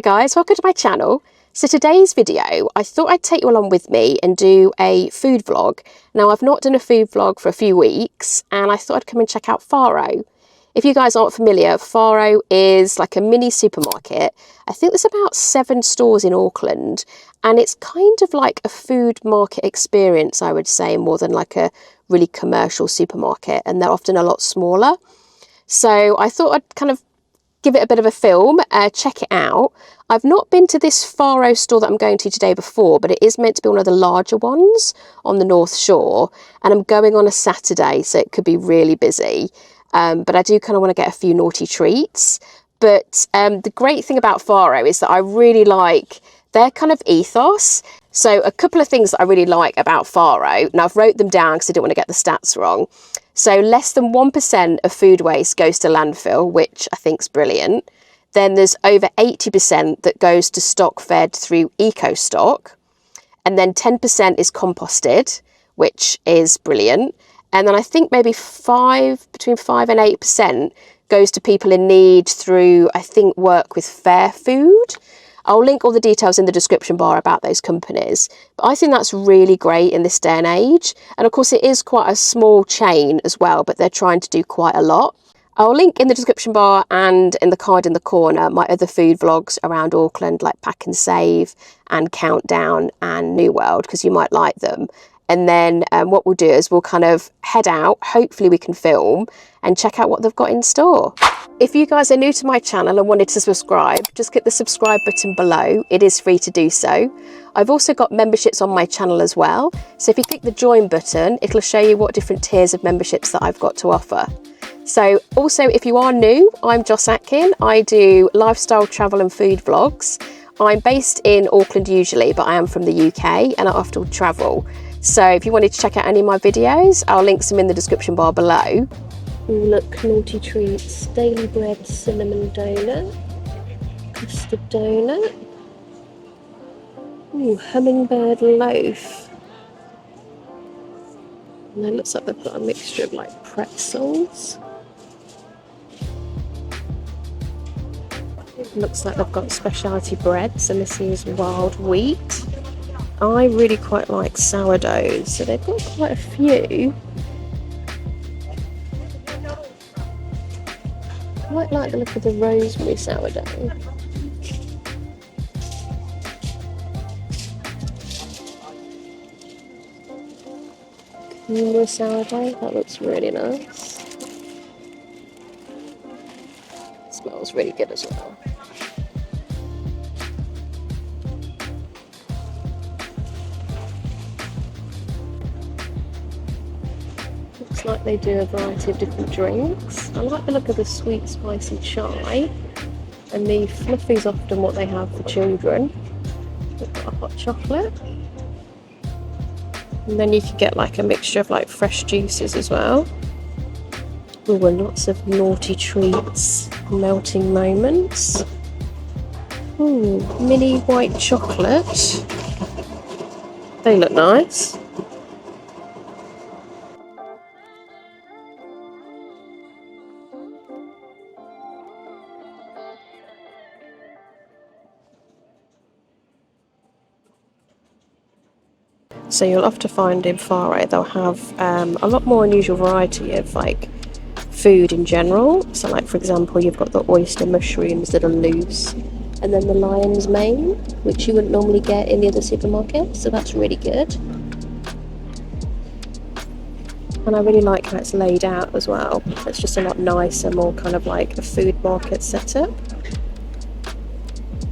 Hi guys, welcome to my channel. So today's video, I thought I'd take you along with me and do a food vlog. Now I've not done a food vlog for a few weeks and I thought I'd come and check out Farro. If you guys aren't familiar, Farro is like a mini supermarket. I think there's about 7 stores in Auckland and it's kind of like a food market experience, I would say, more than like a really commercial supermarket, and they're often a lot smaller. So I thought I'd kind of give it a bit of a film, check it out. I've not been to this Farro store that I'm going to today before, but it is meant to be one of the larger ones on the North Shore, and I'm going on a Saturday, so it could be really busy. But I do kind of want to get a few naughty treats. But the great thing about Farro is that I really like their kind of ethos. So a couple of things that I really like about Farro, and I've wrote them down because I didn't want to get the stats wrong. So less than 1% of food waste goes to landfill, which I think is brilliant. Then there's over 80% that goes to stock fed through eco stock. And then 10% is composted, which is brilliant. And then I think maybe between 5 and 8% goes to people in need through, I think, work with fair food. I'll link all the details in the description bar about those companies. But I think that's really great in this day and age. And of course, it is quite a small chain as well, but they're trying to do quite a lot. I'll link in the description bar and in the card in the corner my other food vlogs around Auckland, like Pack and Save and Countdown and New World, because you might like them. And then what we'll do is we'll kind of head out, hopefully we can film and check out what they've got in store. If you guys are new to my channel and wanted to subscribe, just click the subscribe button below. It is free to do so. I've also got memberships on my channel as well. So if you click the join button, it'll show you what different tiers of memberships that I've got to offer. So also, if you are new, I'm Jocelyn Atkin. I do lifestyle, travel and food vlogs. I'm based in Auckland usually, but I am from the UK and I often travel. So if you wanted to check out any of my videos, I'll link them in the description bar below. Ooh, look, naughty treats, daily bread, cinnamon donut, custard donut, ooh, hummingbird loaf. And it looks like they've got a mixture of like pretzels. It looks like they've got specialty breads, and this is wild wheat. I really quite like sourdoughs, so they've got quite a few. I quite like the look of the rosemary sourdough. More sourdough, that looks really nice. It smells really good as well. Looks like they do a variety of different drinks. I like the look of the sweet spicy chai, and the fluffy is often what they have for children. They've got a hot chocolate, and then you can get like a mixture of like fresh juices as well. Ooh, and lots of naughty treats, melting moments. Ooh, mini white chocolate. They look nice. So you'll often find in Farro they'll have a lot more unusual variety of like food in general. So like, for example, you've got the oyster mushrooms that are loose, and then the lion's mane, which you wouldn't normally get in the other supermarkets, so that's really good. And I really like how it's laid out as well. It's just a lot nicer, more kind of like a food market setup.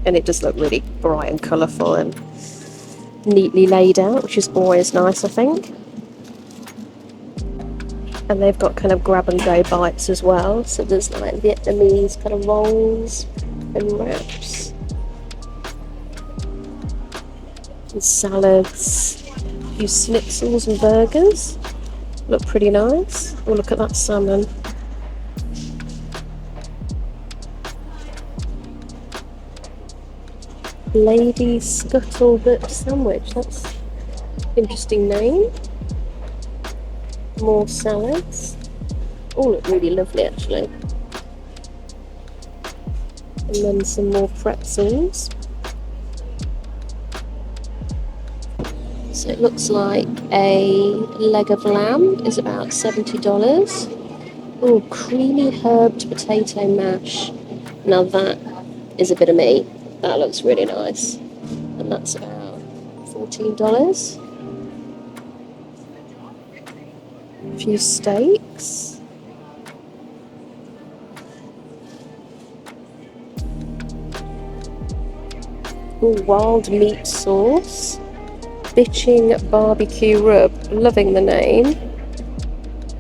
And it does look really bright and colourful and neatly laid out, which is always nice, I think. And they've got kind of grab and go bites as well, so there's like Vietnamese kind of rolls and wraps and salads, a few schnitzels and burgers. Look pretty nice. Oh, look at that salmon. Lady Scuttlebutt sandwich, that's an interesting name. More salads. All look really lovely actually. And then some more pretzels. So it looks like a leg of lamb is about $70. Oh, creamy herbed potato mash. Now that is a bit of meat. That looks really nice. And that's about $14. A few steaks. Ooh, wild meat sauce. Bitching barbecue rub. Loving the name.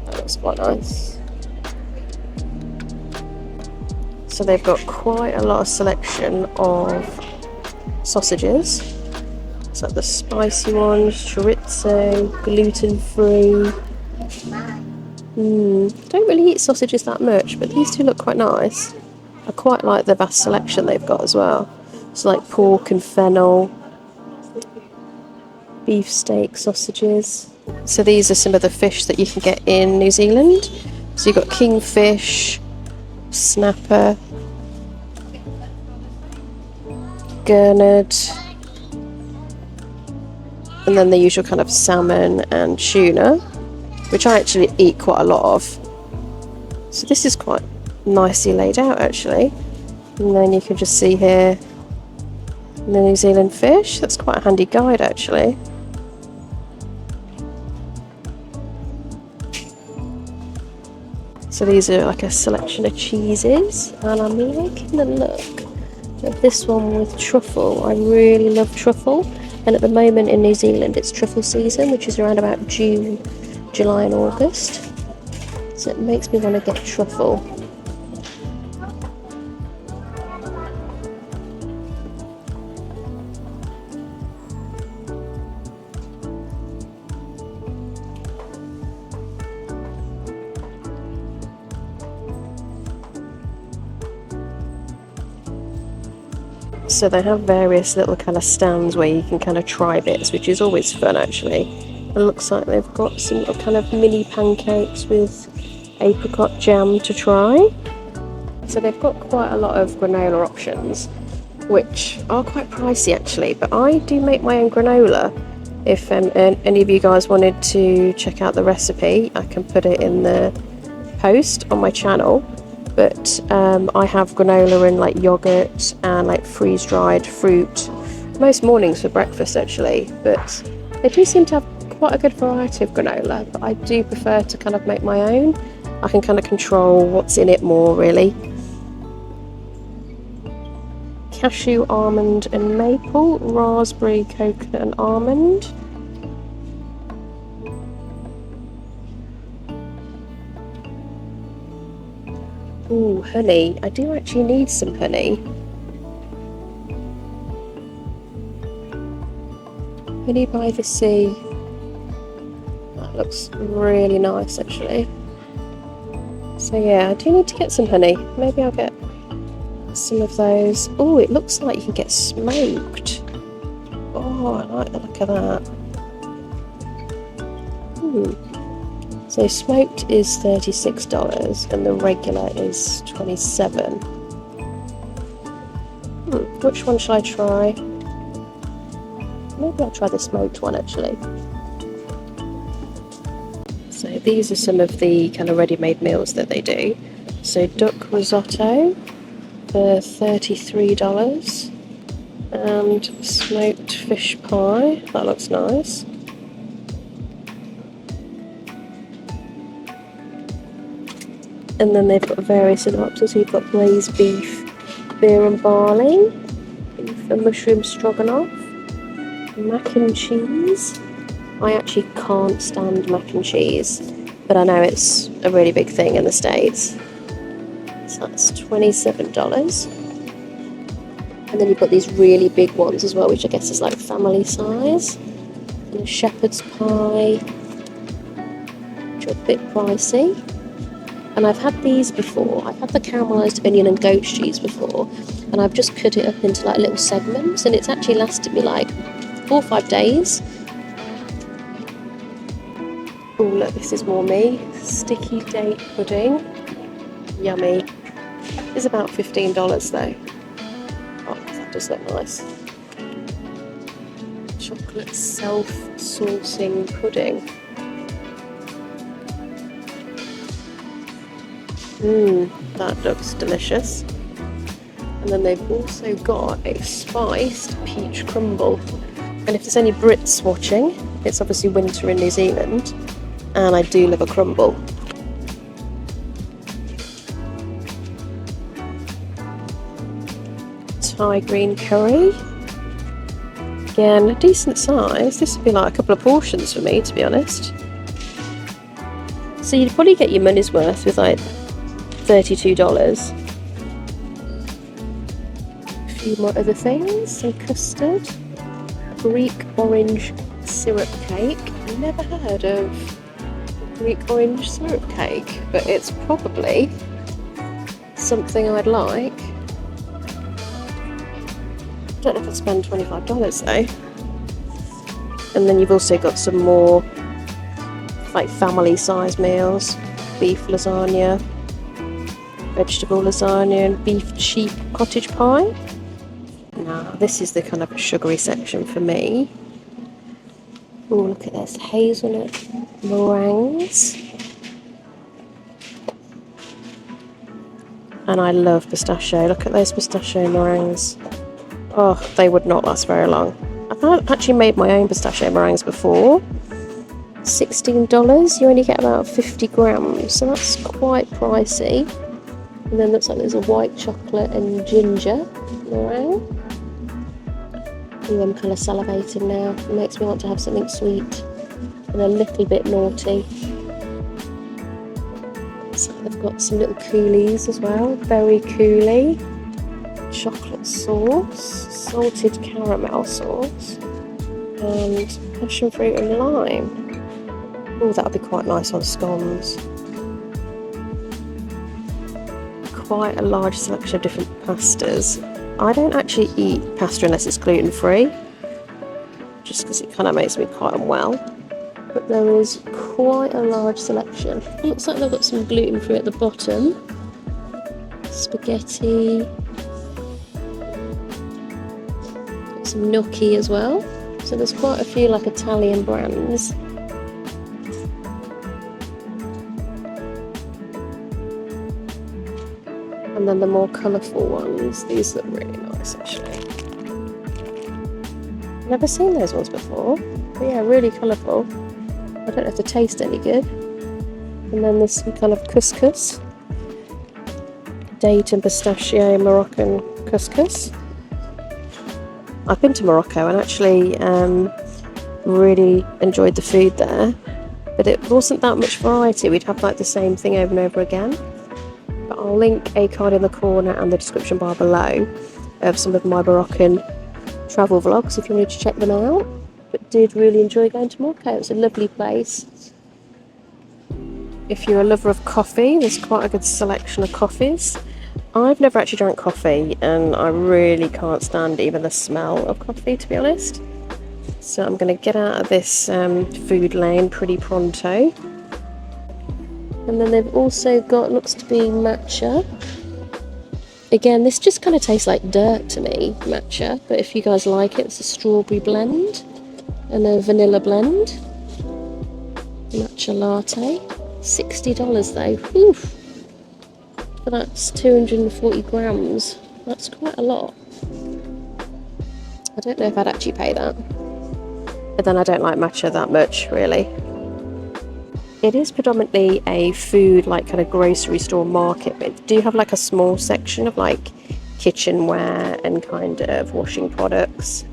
That looks quite nice. So they've got quite a lot of selection of sausages. It's like the spicy ones, chorizo, gluten-free. Don't really eat sausages that much, but these two look quite nice. I quite like the vast selection they've got as well. It's like pork and fennel, beef steak sausages. So these are some of the fish that you can get in New Zealand. So you've got kingfish, snapper, gurnard, and then the usual kind of salmon and tuna, which I actually eat quite a lot of. So this is quite nicely laid out actually. And then you can just see here the New Zealand fish. That's quite a handy guide actually. So these are like a selection of cheeses, and I'm liking the look of this one with truffle. I really love truffle, and at the moment in New Zealand it's truffle season, which is around about June, July and August. So it makes me want to get truffle. So they have various little kind of stands where you can kind of try bits, which is always fun actually. It looks like they've got some little kind of mini pancakes with apricot jam to try. So they've got quite a lot of granola options, which are quite pricey actually, but I do make my own granola. If any of you guys wanted to check out the recipe, I can put it in the post on my channel. But I have granola and like yogurt and like freeze-dried fruit most mornings for breakfast actually, but they do seem to have quite a good variety of granola, but I do prefer to kind of make my own. I can kind of control what's in it more really. Cashew, almond and maple, raspberry, coconut and almond. Ooh, honey. I do actually need some honey. Honey by the sea. That looks really nice actually. So yeah, I do need to get some honey. Maybe I'll get some of those. Oh, it looks like you can get smoked. Oh, I like the look of that. So smoked is $36 and the regular is $27. Which one shall I try? Maybe I'll try the smoked one actually. So these are some of the kind of ready-made meals that they do. So duck risotto for $33 and smoked fish pie. That looks nice. And then they've got various other options. So you've got glazed beef, beer and barley, beef and mushroom stroganoff, mac and cheese. I actually can't stand mac and cheese, but I know it's a really big thing in the States. So that's $27. And then you've got these really big ones as well, which I guess is like family size. And a shepherd's pie, which are a bit pricey. And I've had these before. I've had the caramelised onion and goat cheese before, and I've just cut it up into like little segments, and it's actually lasted me like 4 or 5 days. Oh look, this is more me. Sticky date pudding. Yummy. It's about $15 though. that does look nice. Chocolate self-saucing pudding. That looks delicious. And then they've also got a spiced peach crumble. And if there's any Brits watching, it's obviously winter in New Zealand, and I do love a crumble. Thai green curry. Again, a decent size. This would be like a couple of portions for me, to be honest. So you'd probably get your money's worth with like $32. A few more other things, some custard, Greek orange syrup cake. I've never heard of Greek orange syrup cake, but it's probably something I'd like. I don't know if I'd spend $25 though. And then you've also got some more like family size meals, beef lasagna, vegetable lasagna and beef sheep cottage pie. Now this is the kind of sugary section for me. Oh, look at this, hazelnut meringues. And I love pistachio. Look at those pistachio meringues. Oh, they would not last very long. I've actually made my own pistachio meringues before. $16, you only get about 50 grams, so that's quite pricey. And then looks like there's a white chocolate and ginger meringue. I'm kind of salivating now. It makes me want to have something sweet and a little bit naughty. So they've got some little coulis as well. Berry coulis, chocolate sauce, salted caramel sauce, and passion fruit and lime. Oh, that would be quite nice on scones. Quite a large selection of different pastas. I don't actually eat pasta unless it's gluten-free, just because it kind of makes me quite unwell. But there is quite a large selection. It looks like they've got some gluten-free at the bottom. Spaghetti. Got some gnocchi as well. So there's quite a few like Italian brands. And then the more colourful ones, these look really nice actually. Never seen those ones before, but yeah, really colourful. I don't know if they taste any good. And then there's some kind of couscous, date and pistachio Moroccan couscous. I've been to Morocco and actually really enjoyed the food there, but it wasn't that much variety. We'd have like the same thing over and over again. But I'll link a card in the corner and the description bar below of some of my Moroccan travel vlogs if you wanted to check them out. But did really enjoy going to Morocco. It was a lovely place. If you're a lover of coffee, there's quite a good selection of coffees. I've never actually drank coffee and I really can't stand even the smell of coffee, to be honest. So I'm going to get out of this food lane pretty pronto. And then they've also got, looks to be matcha. Again, this just kind of tastes like dirt to me, matcha. But if you guys like it, it's a strawberry blend and a vanilla blend. Matcha latte. $60 though. Oof. But that's 240 grams. That's quite a lot. I don't know if I'd actually pay that. But then I don't like matcha that much, really. It is predominantly a food, like kind of grocery store market, but they do have like a small section of like kitchenware and kind of washing products.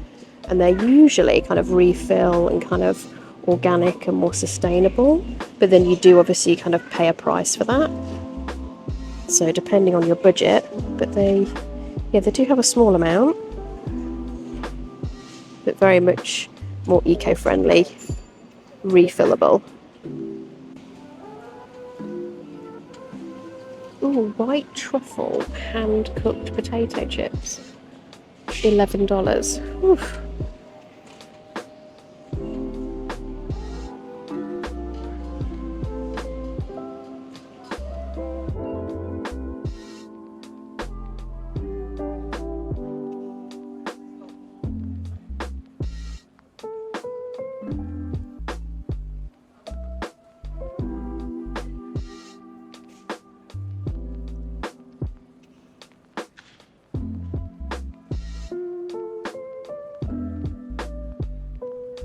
And they're usually kind of refill and kind of organic and more sustainable. But then you do obviously kind of pay a price for that. So depending on your budget, but they do have a small amount, but very much more eco-friendly, refillable. Ooh, white truffle hand-cooked potato chips. $11. Oof.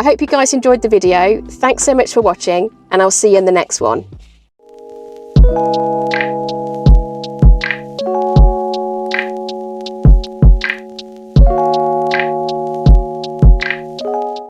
I hope you guys enjoyed the video. Thanks so much for watching, and I'll see you in the next one.